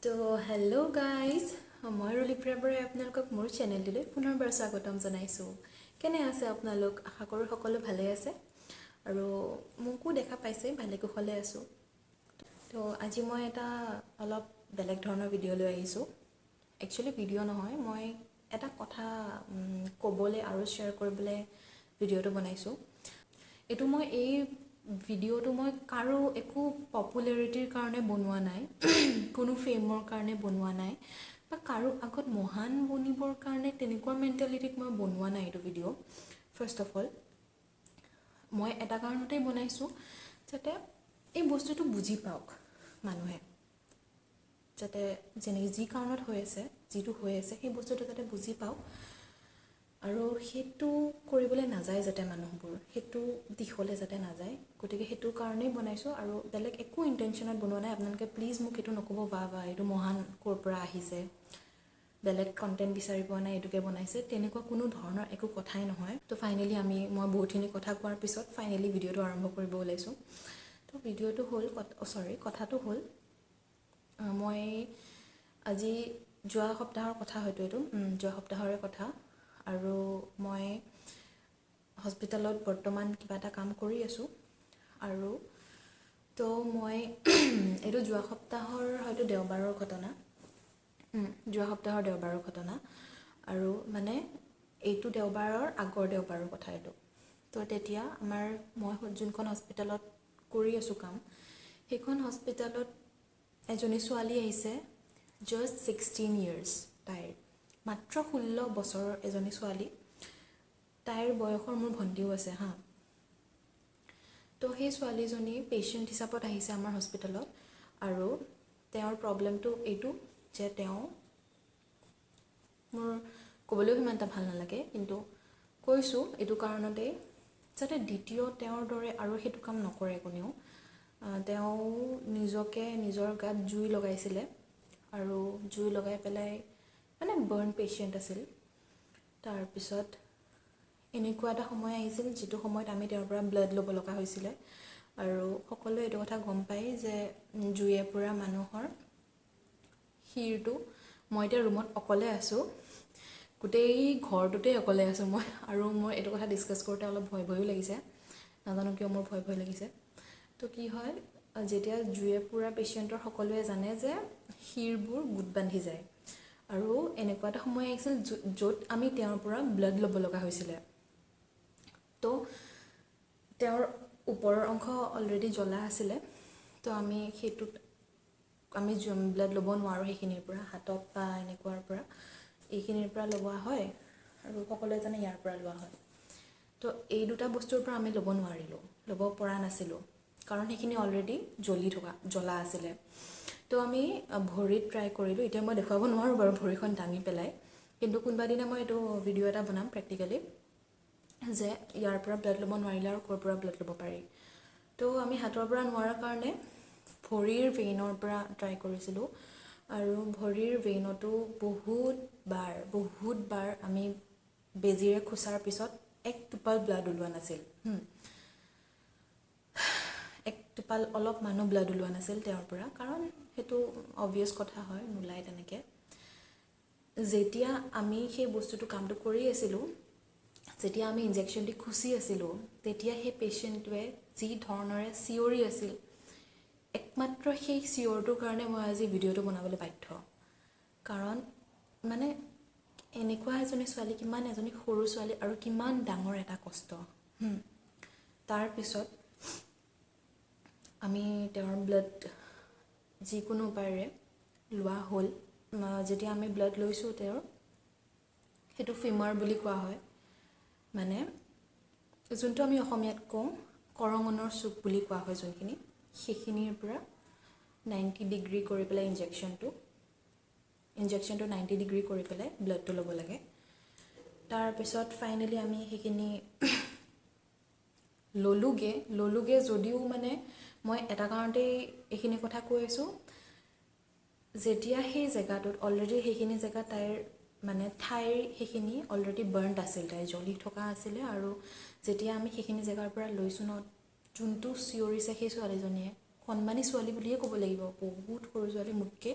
তো hello' guys মই ৰলিপ্ৰিয়া বৰাই আপোনালোকক মোৰ চেনেলটোলৈ পুনৰবাৰ স্বাগতম জনাইছোঁ। কেনে আছে আপোনালোক? আশা কৰোঁ সকলো ভালে আছে আৰু মোকো দেখা পাইছে ভালে কুশলে আছোঁ। তো আজি মই এটা অলপ বেলেগ ধৰণৰ ভিডিঅ' লৈ আহিছোঁ। একচুৱেলি ভিডিঅ' নহয়, মই এটা কথা ক'বলৈ আৰু শ্বেয়াৰ কৰিবলৈ ভিডিঅ'টো বনাইছোঁ। এইটো মই ভিডিঅ'টো মই কাৰো একো পপুলাৰিটিৰ কাৰণে বনোৱা নাই, কোনো ফেমৰ কাৰণে বনোৱা নাই বা কাৰো আগত মহান বনিবৰ কাৰণে তেনেকুৱা মেণ্টেলিটিত মই বনোৱা নাই এইটো ভিডিঅ'। ফাৰ্ষ্ট অফ অল মই এটা কাৰণতেই বনাইছোঁ যাতে এই বস্তুটো বুজি পাওক মানুহে, যাতে যি কাৰণত হৈ আছে, যিটো হৈ আছে সেই বস্তুটো যাতে বুজি পাওক আৰু সেইটো কৰিবলৈ নাযায় যাতে মানুহবোৰ সেইটো দিশলৈ যাতে নাযায়। গতিকে সেইটো কাৰণেই বনাইছোঁ আৰু বেলেগ একো ইণ্টেনশ্যনত বনোৱা নাই। আপোনালোকে প্লিজ মোক এইটো নক'ব বা এইটো মহান ক'ৰ পৰা আহিছে, বেলেগ কণ্টেণ্ট বিচাৰি পোৱা নাই এইটোকে বনাইছে, তেনেকুৱা কোনো ধৰণৰ একো কথাই নহয়। তো ফাইনেলি মই বহুতখিনি কথা কোৱাৰ পিছত ফাইনেলি ভিডিঅ'টো আৰম্ভ কৰিব ওলাইছোঁ। তো ভিডিঅ'টো হ'ল কথাটো হ'ল মই আজি যোৱা সপ্তাহৰ কথা, হয়তো এইটো যোৱা সপ্তাহৰে কথা, আৰু মই হস্পিটেলত বৰ্তমান কিবা এটা কাম কৰি আছোঁ। আৰু তো মই এইটো যোৱা সপ্তাহৰ হয়তো দেওবাৰৰ ঘটনা, আৰু মানে এইটো দেওবাৰৰ আগৰ দেওবাৰৰ কথা এইটো। তো তেতিয়া মই যোনখন হস্পিটেলত কৰি আছোঁ কাম, সেইখন হস্পিটেলত এজনী ছোৱালী আহিছে, জাষ্ট 16 years, তাইৰ মাত্ৰ 16 বছৰৰ এজনী ছোৱালী। তাইৰ বয়সৰ মোৰ ভণ্টিও আছে হা। তো সেই ছোৱালীজনী পেচেণ্ট হিচাপত আহিছে আমাৰ হস্পিটেলত, আৰু তেওঁৰ প্ৰব্লেমটো এইটো যে মোৰ ক'বলৈও সিমান এটা ভাল নালাগে, কিন্তু কৈছোঁ এইটো কাৰণতেই যাতে তেওঁৰ দৰে আৰু সেইটো কাম নকৰে কোনেও। তেওঁ নিজকে নিজৰ গাত জুই লগাইছিলে আৰু জুই লগাই পেলাই মানে বাৰ্ণ পেচেণ্ট আছিল। তাৰপিছত এনেকুৱা এটা সময় আহিছিল যিটো সময়ত আমি তেওঁৰ পৰা ব্লাড ল'ব লগা হৈছিলে, আৰু সকলোৱে এইটো কথা গম পায় যে জুয়ে পুৰা মানুহৰ শিৰটো, মই এতিয়া ৰুমত অকলে আছোঁ, গোটেই ঘৰটোতেই অকলে আছোঁ মই, আৰু মই এইটো কথা ডিছকাছ কৰোঁতে অলপ ভয়ো লাগিছে, নাজানো কিয় মোৰ ভয় লাগিছে। তো কি হয়, যেতিয়া জুয়ে পুৰা পেচেণ্টৰ সকলোৱে জানে যে শিৰবোৰ গোট বান্ধি যায়, আৰু এনেকুৱা এটা সময় আহিছিল য'ত আমি তেওঁৰ পৰা ব্লাড ল'ব লগা হৈছিলে। তো তেওঁৰ ওপৰৰ অংশ অলৰেডি জ্বলা আছিলে, তো আমি ব্লাড ল'ব নোৱাৰোঁ সেইখিনিৰ পৰা, হাতত বা এনেকুৱাৰ পৰা, এইখিনিৰ পৰা লোৱা হয় আৰু সকলোৱে জানে ইয়াৰ পৰা লোৱা হয়। তো এই দুটা বস্তুৰ পৰা আমি ল'ব পৰা নাছিলোঁ, কাৰণ সেইখিনি অলৰেডি জ্বলা আছিলে। তো আমি ভৰিত ট্ৰাই কৰিলোঁ, এতিয়া মই দেখুৱাব নোৱাৰোঁ বাৰু ভৰিখন দাঙি পেলাই, কিন্তু কোনোবা দিনা মই এইটো ভিডিঅ' এটা বনাম প্ৰেক্টিকেলি, যে ইয়াৰ পৰা ব্লাড ল'ব নোৱাৰিলে আৰু ক'ৰ পৰা ব্লাড ল'ব পাৰি। তো আমি হাতৰ পৰা নোৱাৰাৰ কাৰণে ভৰিৰ ভেইনৰ পৰা ট্ৰাই কৰিছিলোঁ, আৰু ভৰিৰ ভেইনতো বহুত বাৰ আমি বেজীৰে খোচাৰ পিছত এক টোপাল ব্লাড ওলোৱা নাছিল, অলপ মানুহ ব্লাড ওলোৱা নাছিল তেওঁৰ পৰা, কাৰণ সেইটো অবভিয়াছ কথা হয়, নোলায় তেনেকৈ। যেতিয়া আমি সেই কামটো কৰি আছিলোঁ, যেতিয়া আমি ইনজেকশ্যন দি খুচি আছিলোঁ, তেতিয়া সেই পেচেণ্টটোৱে যি ধৰণেৰে চিঞৰি আছিল, একমাত্ৰ সেই চিঞৰটোৰ কাৰণে মই আজি ভিডিঅ'টো বনাবলৈ বাধ্য। কাৰণ মানে এনেকুৱা এজনী ছোৱালী, এজনী সৰু ছোৱালী, আৰু কিমান ডাঙৰ এটা কষ্ট। তাৰপিছত আমি তেওঁৰ ব্লাড যিকোনো উপায়েৰে লোৱা হ'ল। যেতিয়া আমি ব্লাড লৈছোঁ সেইটো ফিমাৰ বুলি কোৱা হয়, মানে যোনটো আমি অসমীয়াত কওঁ কৰঙণৰ চুক বুলি কোৱা হয় যোনখিনি, সেইখিনিৰ পৰা 90 ডিগ্ৰী কৰি পেলাই ইনজেকশ্যনটো 90 ডিগ্ৰী কৰি পেলাই ব্লাডটো ল'ব লাগে। তাৰপিছত ফাইনেলি আমি সেইখিনি ল'লোগে যদিও মানে মই এটা কাৰণতেই এইখিনি কথা কৈ আছোঁ, যেতিয়া সেই জেগাটোত অলৰেডি সেইখিনি জেগা তাইৰ মানে সেইখিনি অলৰেডি বাৰ্ণ্ড আছিল, তাই জ্বলি থকা আছিলে, আৰু যেতিয়া আমি সেইখিনি জেগাৰ পৰা লৈছোঁ ন, যোনটো চিঞৰিছে সেই ছোৱালীজনীয়ে, কণমানি ছোৱালী বুলিয়ে ক'ব লাগিব, বহুত সৰু ছোৱালী, মোতকৈ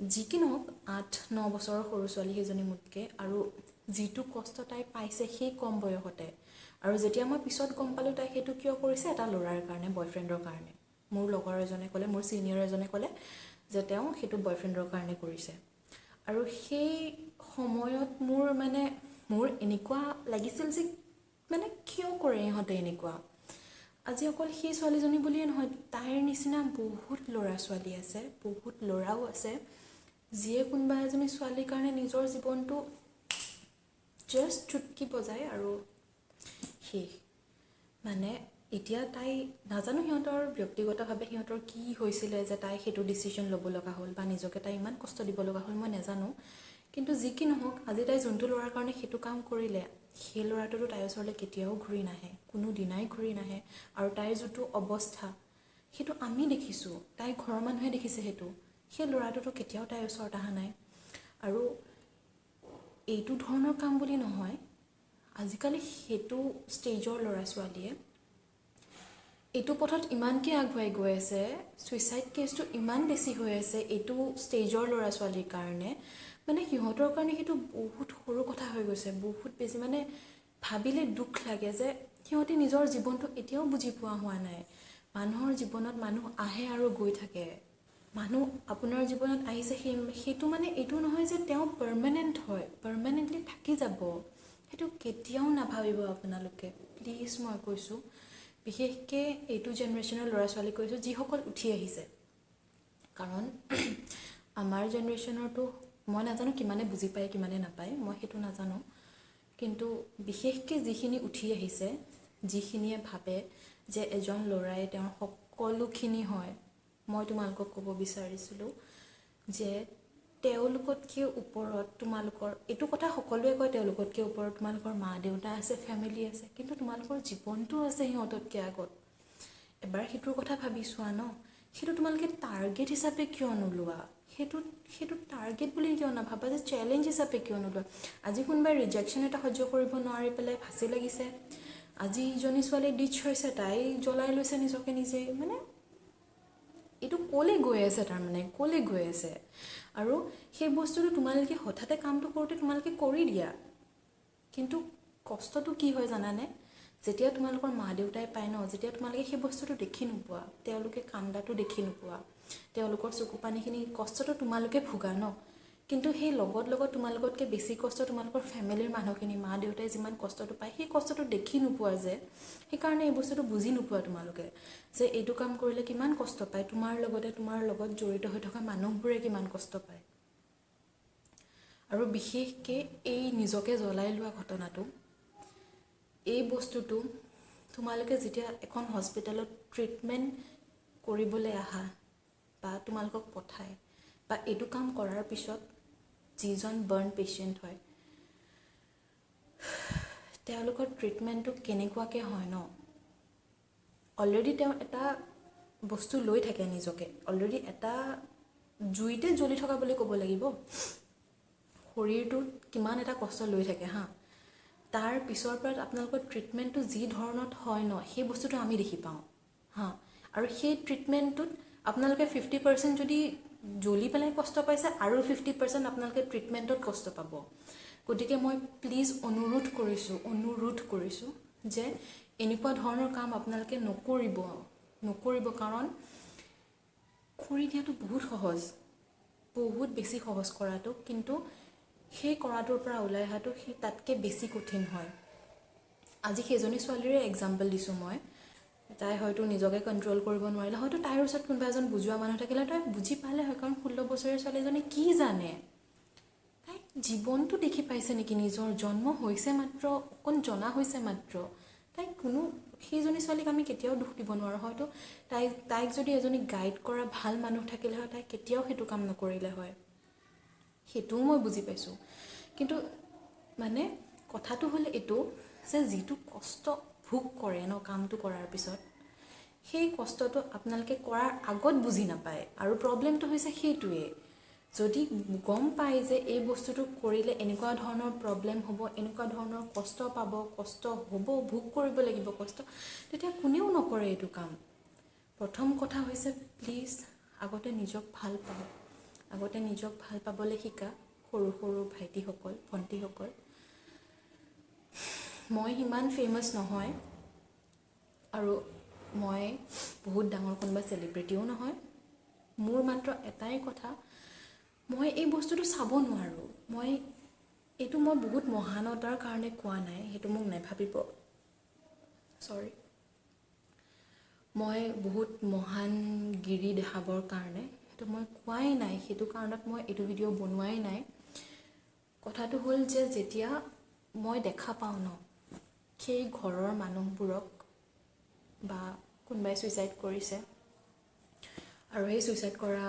যি কি নহওক 8-9 বছৰৰ সৰু ছোৱালী সেইজনী মোতকৈ আৰু যিটো কষ্ট তাই পাইছে সেই কম বয়সতে আৰু যেতিয়া মই পিছত গম পালোঁ তাই সেইটো কিয় কৰিছে এটা ল'ৰাৰ কাৰণে বয়ফ্ৰেণ্ডৰ কাৰণে মোৰ লগৰ এজনে ক'লে মোৰ ছিনিয়ৰ এজনে ক'লে যে তেওঁ সেইটো বয়ফ্ৰেণ্ডৰ কাৰণে কৰিছে আৰু সেই সময়ত মোৰ এনেকুৱা লাগিছিল যে মানে কিয় কৰে ইহঁতে এনেকুৱা আজি অকল সেই ছোৱালীজনী বুলিয়ে নহয় তাইৰ নিচিনা বহুত ল'ৰা ছোৱালী আছে বহুত ল'ৰাও আছে যিয়ে কোনোবা এজনী ছোৱালীৰ কাৰণে নিজৰ জীৱনটো জাষ্ট চুটকি বজায় আৰু শেষ মানে এতিয়া তাই নাজানো সিহঁতৰ ব্যক্তিগতভাৱে সিহঁতৰ কি হৈছিলে যে তাই সেইটো ডিচিশ্যন ল'ব লগা হ'ল বা নিজকে তাই ইমান কষ্ট দিব লগা হ'ল মই নাজানো কিন্তু যি কি নহওক আজি তাই যোনটো ল'ৰাৰ কাৰণে সেইটো কাম কৰিলে সেই ল'ৰাটোতো তাইৰ ওচৰলৈ কেতিয়াও ঘূৰি নাহে কোনো দিনাই ঘূৰি নাহে আৰু তাইৰ যিটো অৱস্থা সেইটো আমি দেখিছোঁ তাইৰ ঘৰৰ মানুহে দেখিছে সেইটো সেই ল'ৰাটোতো কেতিয়াও তাইৰ ওচৰত অহা নাই আৰু এইটো ধৰণৰ কাম বুলি নহয় আজিকালি সেইটো ষ্টেজৰ ল'ৰা ছোৱালীয়ে এইটো পথত ইমানকৈ আগুৱাই গৈ আছে ছুইচাইড কেছটো ইমান বেছি হৈ আছে এইটো ষ্টেজৰ ল'ৰা ছোৱালীৰ কাৰণে মানে সিহঁতৰ কাৰণে সেইটো বহুত সৰু কথা হৈ গৈছে বহুত বেছি মানে ভাবিলে দুখ লাগে যে সিহঁতে নিজৰ জীৱনটো এতিয়াও বুজি পোৱা হোৱা নাই মানুহৰ জীৱনত মানুহ আহে আৰু গৈ থাকে মানুহ আপোনাৰ জীৱনত আহিছে সেইটো মানে এইটো নহয় যে তেওঁ পাৰ্মানেণ্ট হয় পাৰ্মানেণ্টলি থাকি যাব সেইটো কেতিয়াও নাভাবিব আপোনালোকে প্লিজ মই কৈছোঁ বিশেষকৈ এইটো জেনেৰেশ্যনৰ ল'ৰা ছোৱালীক কৈছোঁ যিসকল উঠি আহিছে কাৰণ আমাৰ জেনেৰেশ্যনৰতো মই নাজানো কিমানে বুজি পায় কিমানে নাপায় মই সেইটো নাজানো কিন্তু বিশেষকৈ যিখিনি উঠি আহিছে যিখিনিয়ে ভাবে যে এজন ল'ৰাই তেওঁৰ সকলোখিনি হয় মই তোমালোকক ক'ব বিচাৰিছিলোঁ যে তেওঁলোকতকৈ ওপৰত তোমালোকৰ এইটো কথা সকলোৱে কয় তেওঁলোকতকৈ ওপৰত তোমালোকৰ মা দেউতা আছে ফেমিলি আছে কিন্তু তোমালোকৰ জীৱনটো আছে সিহঁততকৈ আগত এবাৰ সেইটোৰ কথা ভাবি চোৱা ন সেইটো তোমালোকে টাৰ্গেট হিচাপে কিয় নোলোৱা সেইটো টাৰ্গেট বুলি কিয় নাভাবা যে চেলেঞ্জ হিচাপে কিয় নোলোৱা আজি কোনোবাই ৰিজেকশ্যন এটা সহ্য কৰিব নোৱাৰি পেলাই ফাঁচি লাগিছে আজি ইজনী ছোৱালী ডিচ হৈছে তাই জ্বলাই লৈছে নিজকে নিজেই মানে এইটো ক'লৈ গৈ আছে তাৰমানে ক'লৈ গৈ আছে আৰু সেই বস্তুটো তোমালোকে হঠাতে কামটো কৰোঁতে তোমালোকে কৰি দিয়া কিন্তু কষ্টটো কি হয় জানানে যেতিয়া তোমালোকৰ মা দেউতাই পায় ন যেতিয়া তোমালোকে সেই বস্তুটো দেখি নোপোৱা তেওঁলোকে কান্দাটো দেখি নোপোৱা তেওঁলোকৰ চকু পানীখিনি কষ্টটো তোমালোকে ভোগা ন কিন্তু সেই লগত তোমালোকতকৈ বেছি কষ্ট তোমালোকৰ ফেমিলিৰ মানুহখিনি মা দেউতাই যিমান কষ্টটো পায় সেই কষ্টটো দেখি নোপোৱা যে সেইকাৰণে এই বস্তুটো বুজি নোপোৱা তোমালোকে যে এইটো কাম কৰিলে কিমান কষ্ট পায় তোমাৰ লগত জড়িত হৈ থকা মানুহবোৰে কিমান কষ্ট পায় আৰু বিশেষকৈ এই নিজকে জ্বলাই লোৱা ঘটনাটো এই বস্তুটো তোমালোকে যেতিয়া এখন হস্পিটেলত ট্ৰিটমেণ্ট কৰিবলৈ আহা বা তোমালোকক পঠায় বা এইটো কাম কৰাৰ পিছত যিজন বাৰ্ণ পেচেণ্ট হয় তেওঁলোকৰ ট্ৰিটমেণ্টটো কেনেকুৱাকৈ হয় ন অলৰেডি তেওঁ এটা বস্তু লৈ থাকে নিজকে অলৰেডি এটা জুইতে জ্বলি থকা বুলি ক'ব লাগিব শৰীৰটোত কিমান এটা কষ্ট লৈ থাকে হা তাৰ পিছৰ পৰা আপোনালোকৰ ট্ৰিটমেণ্টটো যি ধৰণত হয় ন সেই বস্তুটো আমি দেখি পাওঁ হা আৰু সেই ট্ৰিটমেণ্টটোত আপোনালোকে 50% যদি জ্বলি পেলাই কষ্ট পাইছে আৰু 50% আপোনালোকে ট্ৰিটমেণ্টত কষ্ট পাব গতিকে মই প্লিজ অনুৰোধ কৰিছোঁ যে এনেকুৱা ধৰণৰ কাম আপোনালোকে নকৰিব কাৰণ কৰি দিয়াটো বহুত সহজ বহুত বেছি সহজ কৰাটো কিন্তু সেই কৰাটোৰ পৰা ওলাই অহাটো সেই তাতকৈ বেছি কঠিন হয় আজি সেইজনী ছোৱালীৰে এক্সাম্পল দিছোঁ মই তাই হয়তো নিজকে কণ্ট্ৰল কৰিব নোৱাৰিলে হয়তো তাইৰ ওচৰত কোনোবা এজন বুজোৱা মানুহ থাকিলে তাই বুজি পালে হয় কাৰণ 16 বছৰীয়া ছোৱালীজনী কি জানে তাই জীৱনটো দেখি পাইছে নেকি নিজৰ জন্ম হৈছে মাত্ৰ অকণ জনা হৈছে মাত্ৰ সেইজনী ছোৱালীক আমি কেতিয়াও দুখ দিব নোৱাৰোঁ হয়তো তাইক যদি এজনী গাইড কৰা ভাল মানুহ থাকিলে হয় তাই কেতিয়াও সেইটো কাম নকৰিলে হয় সেইটোও মই বুজি পাইছোঁ কিন্তু মানে কথাটো হ'ল এইটো যে যিটো কষ্ট ভোগ কৰে ন কামটো কৰাৰ পিছত সেই কষ্টটো আপোনালোকে কৰাৰ আগত বুজি নাপায় আৰু প্ৰব্লেমটো হৈছে সেইটোৱে যদি গম পায় যে এই বস্তুটো কৰিলে এনেকুৱা ধৰণৰ প্ৰব্লেম হ'ব এনেকুৱা ধৰণৰ কষ্ট পাব কষ্ট হ'ব ভোগ কৰিব লাগিব কষ্ট তেতিয়া কোনেও নকৰে এইটো কাম প্ৰথম কথা হৈছে প্লিজ আগতে নিজক ভাল পাব আগতে নিজক ভাল পাবলৈ শিকা সৰু সৰু ভাইটিসকল ভণ্টিসকল। মই সিমান ফেমাছ নহয় আৰু মই বহুত ডাঙৰ কোনোবা চেলিব্ৰিটিও নহয়। মোৰ মাত্ৰ এটাই কথা, মই এই বস্তুটো চাব নোৱাৰোঁ। এইটো মই বহুত মহানতাৰ কাৰণে কোৱা নাই, সেইটো মোক নাভাবিব, চৰি। মই বহুত মহানগিৰি দেখাবৰ কাৰণে সেইটো মই কোৱাই নাই, সেইটো কাৰণত মই এইটো ভিডিঅ' বনোৱাই নাই। কথাটো হ'ল যে যেতিয়া মই দেখা পাওঁ ন, সেই ঘৰৰ মানুহবোৰক বা কোনোবাই ছুইচাইড কৰিছে আৰু সেই ছুইচাইড কৰা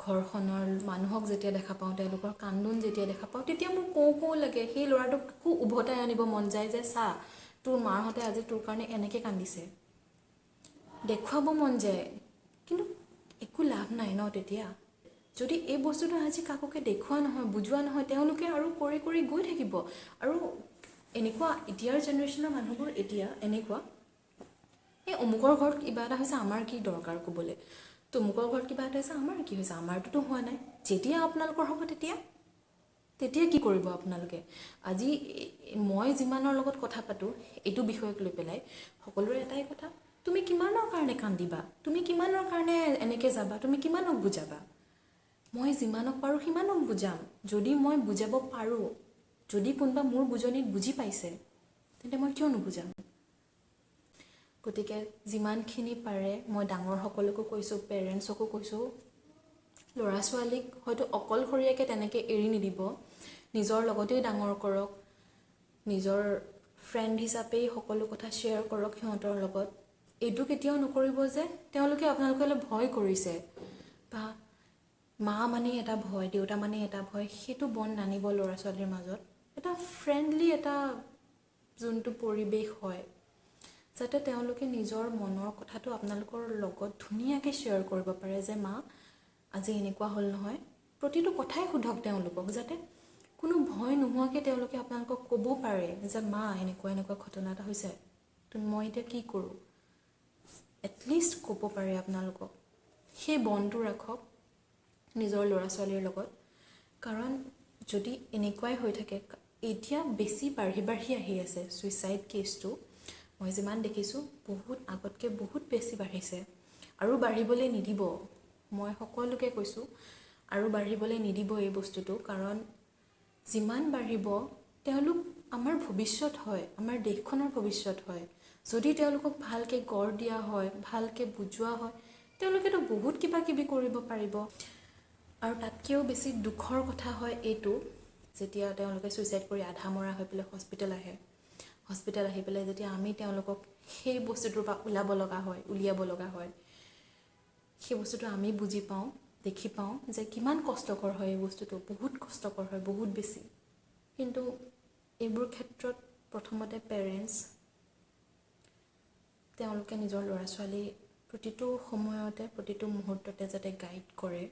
ঘৰখনৰ মানুহক যেতিয়া দেখা পাওঁ, তেওঁলোকৰ কান্দোন যেতিয়া দেখা পাওঁ, তেতিয়া মোৰ কওঁ লাগে। সেই ল'ৰাটোক খুব উভতাই আনিব মন যায় যে চা, তোৰ মাহঁতে আজি তোৰ কাৰণে এনেকৈ কান্দিছে, দেখুৱাব মন যায়। কিন্তু একো লাভ নাই ন তেতিয়া। যদি এই বস্তুটো আজি কাকোকে দেখুওৱা নহয়, বুজোৱা নহয়, তেওঁলোকে আৰু কৰি কৰি গৈ থাকিব। আৰু এনেকুৱা এতিয়াৰ জেনেৰেশ্যনৰ মানুহবোৰ এতিয়া এনেকুৱা, এই অমুকৰ ঘৰত কিবা এটা হৈছে, আমাৰ কি দৰকাৰ ক'বলৈ, তমুকৰ ঘৰত কিবা এটা হৈছে, আমাৰ কি হৈছে, আমাৰটোতো হোৱা নাই। যেতিয়া আপোনালোকৰ হ'ব তেতিয়া কি কৰিব আপোনালোকে? আজি মই যিমানৰ লগত কথা পাতোঁ এইটো বিষয়ক লৈ পেলাই, সকলোৰে এটাই কথা, তুমি কিমানৰ কাৰণে কান্দিবা, তুমি কিমানৰ কাৰণে এনেকৈ যাবা, তুমি কিমানক বুজাবা? মই যিমানক পাৰোঁ সিমানক বুজাম। যদি মই বুজাব পাৰোঁ, যদি কোনোবা মোৰ বুজনিত বুজি পাইছে, তেন্তে মই কিয় নুবুজাম? গতিকে যিমানখিনি পাৰে মই ডাঙৰসকলকো কৈছোঁ, পেৰেণ্টছকো কৈছোঁ, ল'ৰা ছোৱালীক হয়তো অকলশৰীয়াকৈ তেনেকৈ এৰি নিদিব, নিজৰ লগতেই ডাঙৰ কৰক, নিজৰ ফ্ৰেণ্ড হিচাপেই সকলো কথা শ্বেয়াৰ কৰক সিহঁতৰ লগত। এইটো কেতিয়াও নকৰিব যে তেওঁলোকে আপোনালোকলৈ ভয় কৰিছে, বা মা মানে এটা ভয়, দেউতা মানে এটা ভয়, সেইটো বন নানিব ল'ৰা ছোৱালীৰ মাজত। এটা ফ্ৰেণ্ডলি এটা যোনটো পৰিৱেশ হয়, যাতে তেওঁলোকে নিজৰ মনৰ কথাটো আপোনালোকৰ লগত ধুনীয়াকৈ শ্বেয়াৰ কৰিব পাৰে যে মা আজি এনেকুৱা হ'ল নহয়। প্ৰতিটো কথাই সোধক তেওঁলোকক, যাতে কোনো ভয় নোহোৱাকৈ তেওঁলোকে আপোনালোকক ক'ব পাৰে যে মা এনেকুৱা এনেকুৱা ঘটনা এটা হৈছে, মই এতিয়া কি কৰোঁ, এটলিষ্ট ক'ব পাৰে আপোনালোকক। সেই বনটো ৰাখক নিজৰ ল'ৰা ছোৱালীৰ লগত। কাৰণ যদি এনেকুৱাই হৈ থাকে, এতিয়া বেছি বাঢ়ি আহি আছে ছুইচাইড কেছটো। মই যিমান দেখিছোঁ বহুত আগতকৈ বহুত বেছি বাঢ়িছে, আৰু বাঢ়িবলৈ নিদিব। মই সকলোকে কৈছোঁ আৰু বাঢ়িবলৈ নিদিব এই বস্তুটো। কাৰণ যিমান বাঢ়িব, তেওঁলোক আমাৰ ভৱিষ্যত হয়, আমাৰ দেশখনৰ ভৱিষ্যত হয়। যদি তেওঁলোকক ভালকৈ গঢ় দিয়া হয়, ভালকৈ বুজোৱা হয়, তেওঁলোকেতো বহুত কিবা কিবি কৰিব পাৰিব। আৰু তাতকৈও বেছি দুখৰ কথা হয় এইটো, যেতিয়া তেওঁলোকে ছুইচাইড কৰি আধা মৰা হৈ পেলাই হস্পিটেল আহে। হস্পিটেল আহি পেলাই যেতিয়া আমি তেওঁলোকক সেই বস্তুটোৰ পৰা উলিয়াব লগা হয়, সেই বস্তুটো আমি বুজি পাওঁ, দেখি পাওঁ যে কিমান কষ্টকৰ হয় এই বস্তুটো, বহুত কষ্টকৰ হয়, বহুত বেছি। কিন্তু এইবোৰ ক্ষেত্ৰত প্ৰথমতে পেৰেণ্টছ, তেওঁলোকে নিজৰ ল'ৰা ছোৱালী প্ৰতিটো সময়তে, প্ৰতিটো মুহূৰ্ততে যাতে গাইড কৰে।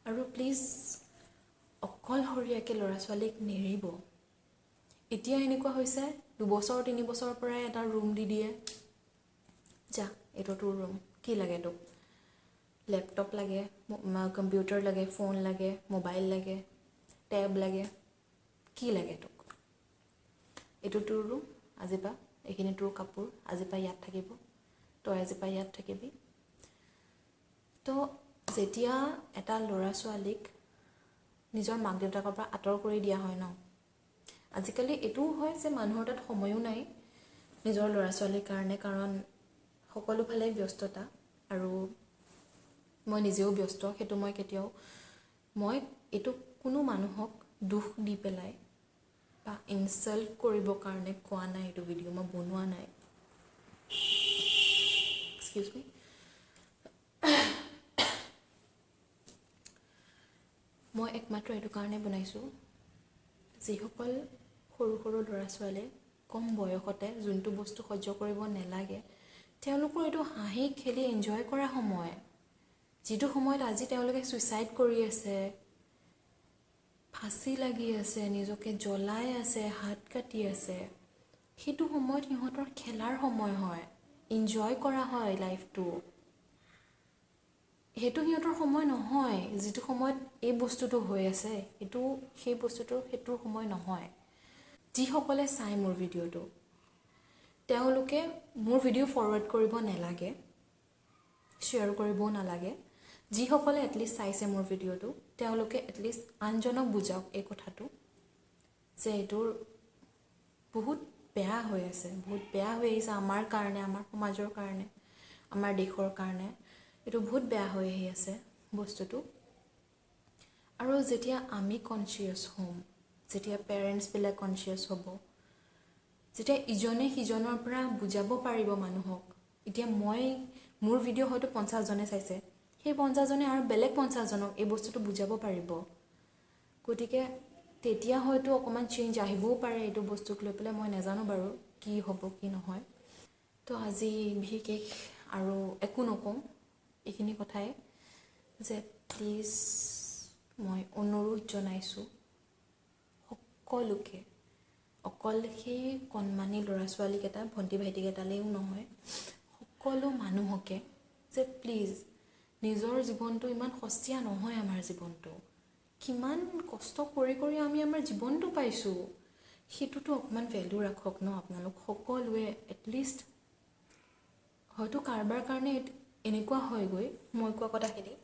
আৰু প্লিজ অকলশৰীয়াকৈ ল'ৰা ছোৱালীক নেৰিব। এতিয়া এনেকুৱা হৈছে 2 বছৰ 3 বছৰৰ পৰাই এটা ৰুম দি দিয়ে, যা এইটো তোৰ ৰুম, কি লাগে তোক, লেপটপ লাগে, কম্পিউটাৰ লাগে, ফোন লাগে, মোবাইল লাগে, টেব লাগে, কি লাগে তোক, এইটো তোৰ ৰুম, আজিৰপৰা এইখিনি তোৰ কাপোৰ, আজিৰপৰা ইয়াত থাকিব, তই আজিৰপৰা ইয়াত থাকিবি। তো যেতিয়া এটা ল'ৰা ছোৱালীক নিজৰ মাক দেউতাকৰ পৰা আঁতৰ কৰি দিয়া হয় ন, আজিকালি এইটোও হয় যে মানুহৰ তাত সময়ো নাই নিজৰ ল'ৰা ছোৱালীৰ কাৰণে, কাৰণ সকলোফালে ব্যস্ততা। আৰু মই নিজেও ব্যস্ত, সেইটো মই এইটো কোনো মানুহক দুখ দি পেলাই বা ইনচাল্ট কৰিবৰ কাৰণে কোৱা নাই। এইটো ভিডিঅ' মই বনোৱা নাই, এক্সকিউজ মি। মই একমাত্ৰ এইটো কাৰণে বনাইছোঁ, যিসকল সৰু সৰু ল'ৰা ছোৱালীয়ে কম বয়সতে যোনটো বস্তু সহ্য কৰিব নালাগে, তেওঁলোকৰ এইটো হাঁহি খেলি এনজয় কৰা সময়। যিটো সময়ত আজি তেওঁলোকে ছুইচাইড কৰি আছে, ফাঁচি লাগি আছে, নিজকে জ্বলাই আছে, হাত কাটি আছে, সেইটো সময়ত সিহঁতৰ খেলাৰ সময় হয়, এনজয় কৰা হয় লাইফটো। সেইটো সিহঁতৰ সময় নহয়। যিটো সময়ত এই বস্তুটো হৈ আছে সেইটো সেই বস্তুটোৰ সেইটোৰ সময় নহয়। যিসকলে চাই মোৰ ভিডিঅ'টো তেওঁলোকে মোৰ ভিডিঅ' ফৰৱাৰ্ড কৰিব নালাগে, শ্বেয়াৰ কৰিবও নালাগে। যিসকলে এটলিষ্ট চাইছে মোৰ ভিডিঅ'টো তেওঁলোকে এটলিষ্ট আনজনক বুজাওক এই কথাটো যে এইটোৰ বহুত বেয়া হৈ আছে, বহুত বেয়া হৈ আহিছে আমাৰ কাৰণে, আমাৰ সমাজৰ কাৰণে, আমাৰ দেশৰ কাৰণে। এইটো বহুত বেয়া হৈ আহি আছে বস্তুটো। আৰু যেতিয়া আমি কনচিয়াছ হ'ম, যেতিয়া পেৰেণ্টছবিলাক কনচিয়াছ হ'ব, যেতিয়া ইজনে সিজনৰ পৰা বুজাব পাৰিব মানুহক। এতিয়া মোৰ ভিডিঅ' হয়তো 50জনে চাইছে, সেই 50জনে আৰু বেলেগ 50জনক এই বস্তুটো বুজাব পাৰিব। গতিকে তেতিয়া হয়তো অকণমান চেঞ্জ আহিবও পাৰে এইটো বস্তুক লৈ পেলাই। মই নাজানো বাৰু কি হ'ব কি নহয়। তো আজি বিশেষ আৰু একো নকওঁ, এইখিনি কথাই যে প্লিজ মই অনুৰোধ জনাইছোঁ সকলোকে, অকল সেই কণমানি ল'ৰা ছোৱালীকেইটা ভণ্টি ভাইটিকেইটালেও নহয়, সকলো মানুহকে যে প্লিজ নিজৰ জীৱনটো ইমান সস্তীয়া নহয়। আমাৰ জীৱনটো কিমান কষ্ট কৰি কৰি আমি আমাৰ জীৱনটো পাইছোঁ, সেইটোতো অকণমান ভেলু ৰাখক ন আপোনালোক সকলোৱে। এটলিষ্ট হয়তো কাৰোবাৰ কাৰণে এনেকুৱা হয়গৈ, মই কোৱা কথাখিনি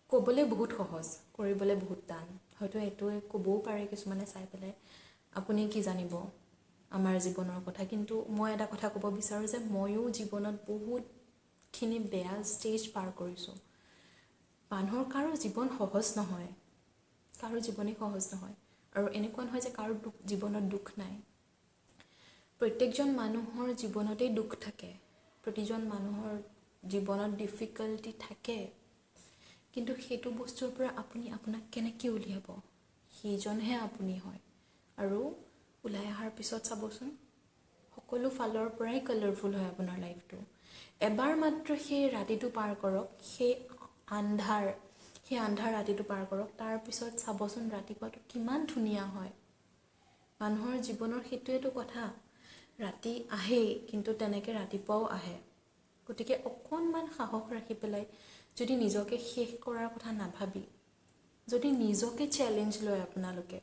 ক'বলৈ বহুত সহজ, কৰিবলৈ বহুত টান। হয়তো এইটোৱে ক'বও পাৰে কিছুমানে চাই পেলাই আপুনি কি জানিব আমাৰ জীৱনৰ কথা। কিন্তু মই এটা কথা ক'ব বিচাৰোঁ যে ময়ো জীৱনত বহুতখিনি বেয়া ষ্টেজ পাৰ কৰিছোঁ। মানুহৰ কাৰো জীৱন সহজ নহয়, কাৰো জীৱনেই সহজ নহয়। আৰু এনেকুৱা নহয় যে কাৰো জীৱনত দুখ নাই। প্ৰত্যেকজন মানুহৰ জীৱনতেই দুখ থাকে, প্ৰতিজন মানুহৰ জীৱনত ডিফিকাল্টি থাকে। কিন্তু সেইটো বস্তুৰ পৰা আপুনি আপোনাক কেনেকৈ উলিয়াব, সেইজনহে আপুনি হয়। আৰু ওলাই অহাৰ পিছত চাবচোন সকলো ফালৰ পৰাই কালাৰফুল হয় আপোনাৰ লাইফটো। এবাৰ মাত্ৰ সেই ৰাতিটো পাৰ কৰক, সেই আন্ধাৰ ৰাতিটো পাৰ কৰক, তাৰপিছত চাবচোন ৰাতিপুৱাটো কিমান ধুনীয়া হয়। মানুহৰ জীৱনৰ সেইটোৱেতো কথা, ৰাতি আহেই কিন্তু তেনেকৈ ৰাতিপুৱাও আহে। গতিকে অকণমান সাহস ৰাখি পেলাই যদি নিজকে শেষ কৰাৰ কথা নাভাবি, যদি নিজকে চেলেঞ্জ লয় আপোনালোকে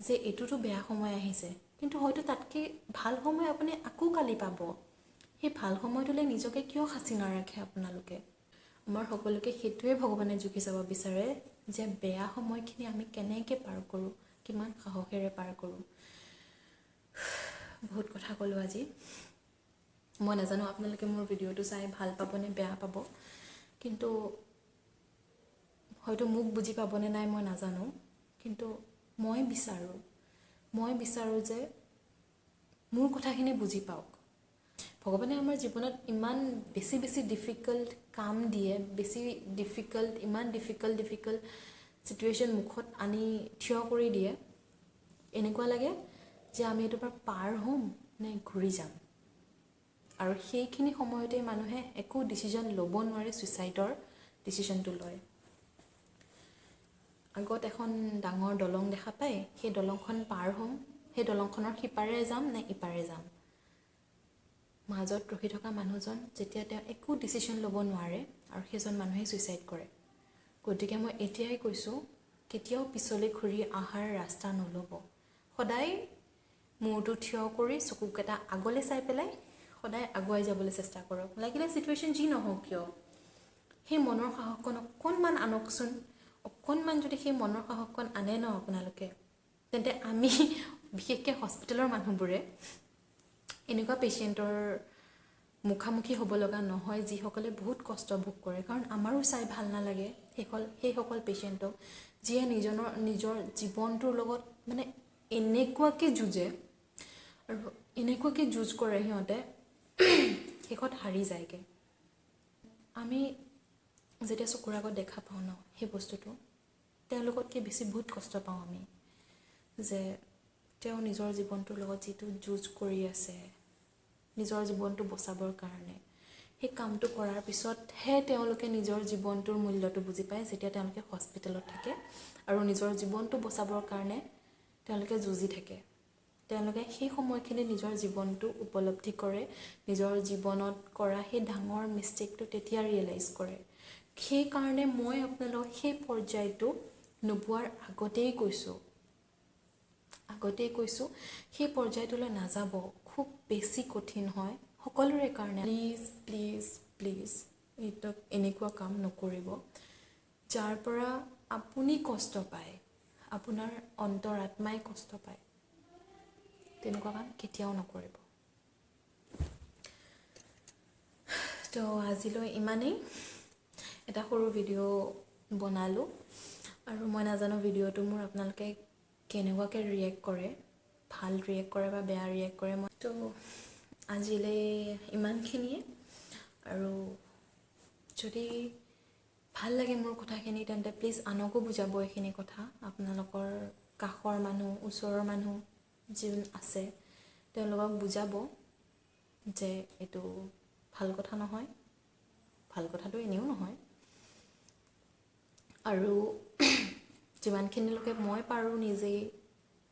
যে এইটোতো বেয়া সময় আহিছে কিন্তু হয়তো তাতকৈ ভাল সময় আপুনি আকৌ কালি পাব, সেই ভাল সময়টোলৈ নিজকে কিয় সাঁচি নাৰাখে আপোনালোকে। আমাৰ সকলোকে সেইটোৱে ভগৱানে জুখি চাব বিচাৰে যে বেয়া সময়খিনি আমি কেনেকৈ পাৰ কৰোঁ, কিমান সাহসেৰে পাৰ কৰোঁ। বহুত কথা ক'লোঁ আজি। মই নাজানো আপোনালোকে মোৰ ভিডিঅ'টো চাই ভাল পাবনে বেয়া পাব, কিন্তু হয়তো মোক বুজি পাবনে নাই মই নাজানো। কিন্তু মই বিচাৰোঁ যে মোৰ কথাখিনি বুজি পাওক। ভগৱানে আমাৰ জীৱনত ইমান বেছি ডিফিকাল্ট কাম দিয়ে, ইমান ডিফিকাল্ট চিটুৱেশ্যন মুখত আনি থিয় কৰি দিয়ে, এনেকুৱা লাগে যে আমি এইটোৰ পৰা পাৰ হ'ম নে ঘূৰি যাম। আৰু সেইখিনি সময়তে মানুহে একো ডিচিজন ল'ব নোৱাৰে, ছুইচাইডৰ ডিচিশ্যনটো লয়। আগত এখন ডাঙৰ দলং দেখা পায়, সেই দলংখন পাৰ হ'ম, সেই দলংখনৰ সিপাৰে যাম নে ইপাৰে যাম। মাজত ৰখি থকা মানুহজন যেতিয়া তেওঁ একো ডিচিশ্যন ল'ব নোৱাৰে আৰু সেইজন মানুহে ছুইচাইড কৰে। গতিকে মই এতিয়াই কৈছোঁ, কেতিয়াও পিছলৈ ঘূৰি অহাৰ ৰাস্তা নল'ব। সদায় মূৰটো থিয় কৰি চকুকেইটা আগলৈ চাই পেলাই সদায় আগুৱাই যাবলৈ চেষ্টা কৰক। লাগিলে চিটুৱেশ্যন যি নহওক কিয়, সেই মনৰ সাহসকণ অকণমান আনকচোন। অকণমান যদি সেই মনৰ সাহসকণ আনে ন আপোনালোকে, তেন্তে আমি বিশেষকৈ হস্পিটেলৰ মানুহবোৰে এনেকুৱা পেচেণ্টৰ মুখামুখি হ'ব লগা নহয় যিসকলে বহুত কষ্ট ভোগ কৰে। কাৰণ আমাৰো চাই ভাল নালাগে সেইসকল পেচেণ্টক যিয়ে নিজৰ জীৱনটোৰ লগত মানে এনেকুৱাকৈ যুঁজে আৰু এনেকুৱাকৈ যুঁজ কৰে, সিহঁতে শেষত হাৰি যায়গৈ। আমি যেতিয়া চকুৰ আগত দেখা পাওঁ ন সেই বস্তুটো, তেওঁলোকতকৈ বেছি বহুত কষ্ট পাওঁ আমি, যে তেওঁ নিজৰ জীৱনটোৰ লগত যিটো যুঁজ কৰি আছে, নিজৰ জীৱনটো বচাবৰ কাৰণে, সেই কামটো কৰাৰ পিছতহে তেওঁলোকে নিজৰ জীৱনটোৰ মূল্যটো বুজি পায়, যেতিয়া তেওঁলোকে হস্পিটেলত থাকে আৰু নিজৰ জীৱনটো বচাবৰ কাৰণে তেওঁলোকে যুঁজি থাকে। তেওঁলোকে সেই সময়খিনি নিজৰ জীৱনটো উপলব্ধি কৰে, নিজৰ জীৱনত কৰা সেই ডাঙৰ মিষ্টেকটো তেতিয়া ৰিয়েলাইজ কৰে। সেইকাৰণে মই আপোনালোকক সেই পৰ্যায়টো নোপোৱাৰ আগতেই কৈছোঁ সেই পৰ্যায়টোলৈ নাযাব, খুব বেছি কঠিন হয় সকলোৰে কাৰণে। প্লিজ প্লিজ প্লিজ এইটো এনেকুৱা কাম নকৰিব যাৰ পৰা আপুনি কষ্ট পায়, আপোনাৰ অন্তৰাত্মাই কষ্ট পায়। তেনেকুৱা কাম কেতিয়াও নকৰিব। তো আজিলৈ ইমানেই, এটা সৰু ভিডিঅ' বনালোঁ আৰু মই নাজানো ভিডিঅ'টো মোৰ আপোনালোকে কেনেকুৱাকৈ ৰিয়েক্ট কৰে, ভাল ৰিয়েক্ট কৰে বা বেয়া ৰিয়েক্ট কৰে। মই তো আজিলৈ ইমানখিনিয়ে, আৰু যদি ভাল লাগে মোৰ কথাখিনি তেন্তে প্লিজ আনকো বুজাব এইখিনি কথা। আপোনালোকৰ কাষৰ মানুহ, ওচৰৰ মানুহ যোন আছে তেওঁলোকক বুজাব যে এইটো ভাল কথা নহয়, ভাল কথাটো এনেও নহয়। আৰু যিমানখিনিলৈকে মই পাৰোঁ নিজেই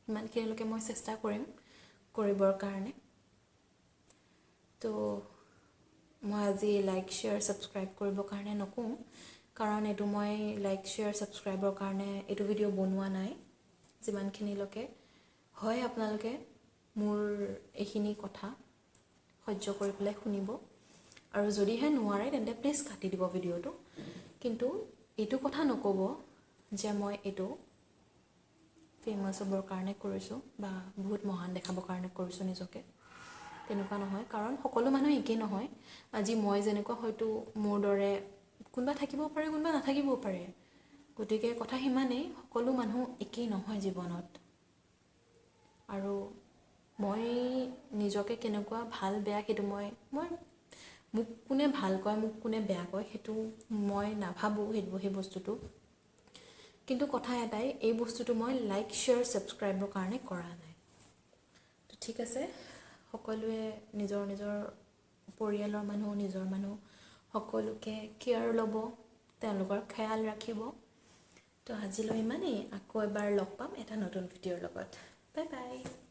সিমানখিনিলৈকে মই চেষ্টা কৰিম কৰিবৰ কাৰণে। তো মই আজি লাইক শ্বেয়াৰ ছাবস্ক্ৰাইব কৰিবৰ কাৰণে নকওঁ, কাৰণ এইটো মই লাইক শ্বেয়াৰ ছাবস্ক্ৰাইবৰ কাৰণে এইটো ভিডিঅ' বনোৱা নাই। যিমানখিনিলৈকে হয় আপোনালোকে মোৰ এইখিনি কথা সহ্য কৰি পেলাই শুনিব, আৰু যদিহে নোৱাৰে তেন্তে প্লিজ কাটি দিব ভিডিঅ'টো। কিন্তু এইটো কথা নক'ব যে মই এইটো ফেমাছ হ'বৰ কাৰণে কৰিছোঁ বা বহুত মহান দেখাবৰ কাৰণে কৰিছোঁ নিজকে। তেনেকুৱা নহয়, কাৰণ সকলো মানুহ একেই নহয়। আজি মই যেনেকুৱা হয়তো মোৰ দৰে কোনোবা থাকিব পাৰে, কোনোবা নাথাকিবও পাৰে। গতিকে কথা সিমানেই, সকলো মানুহ একেই নহয় জীৱনত। আৰু মই নিজকে কেনেকুৱা ভাল বেয়া সেইটো মই মোক কোনে ভাল কয়, মোক কোনে বেয়া কয় সেইটো মই নাভাবোঁ সেই বস্তুটো। কিন্তু কথা এটাই, এই বস্তুটো মই লাইক শ্বেয়াৰ ছাবস্ক্ৰাইবৰ কাৰণে কৰা নাই। তো ঠিক আছে, সকলোৱে নিজৰ নিজৰ পৰিয়ালৰ মানুহ, নিজৰ মানুহ সকলোকে কেয়াৰ ল'ব, তেওঁলোকৰ খেয়াল ৰাখিব। তো আজিলৈ ইমানেই, আকৌ এবাৰ লগ পাম এটা নতুন ভিডিঅ'ৰ লগত। Bye bye.